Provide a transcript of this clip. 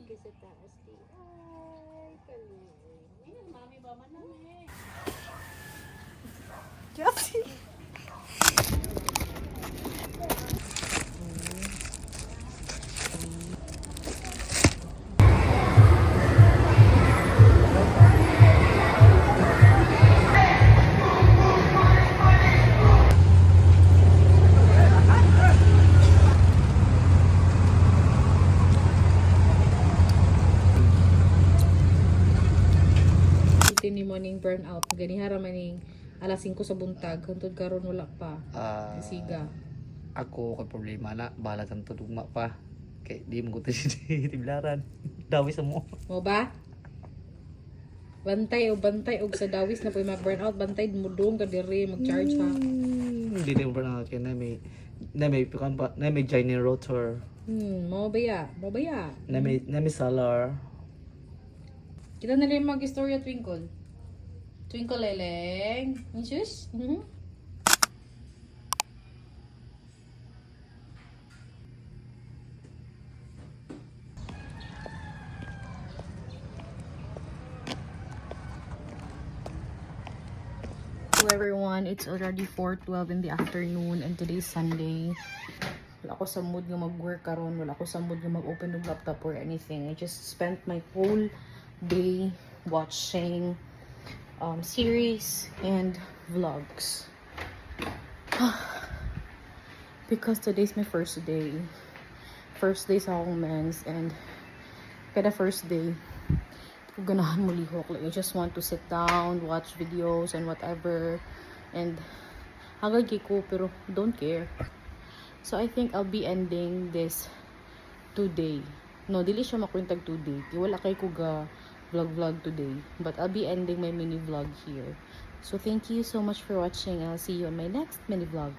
ka sa taas, di. Ay, kaluoy. Ayun, mami ba man namin? Chelsea. Ni morning burnout ganihara maning alas 5 sa buntag hangtod karon wala pa siga. Ako kay problema na bahala tanto dugma pa kay di mo ko tiblaran dawi sa mo Ba bantay og sa dawis na po'y ma-burnout bantay mudong ka diri mag-charge ha. Hindi na burnout kay na may pikan pa na may generator Mo baya na may solar. Kita na lang mag-istorya Twinkle leleng insus Hello everyone, it's already 4:12 in the afternoon and today's Sunday. Wala ako sa mood nga mag-work karon, wala ako sa mood nga mag-open ng laptop or anything. I just spent my whole day watching series and vlogs. Because today's my first day sa akong mens, and kada first day ko ganahan mo lihok. Like I just want to sit down, watch videos and whatever, and hagad ko pero don't care. So I think I'll be ending this today. No, dili siya makuntag today. Wala kay ko ga vlog today, but I'll be ending my mini vlog here. So thank you so much for watching. I'll see you on my next mini vlog.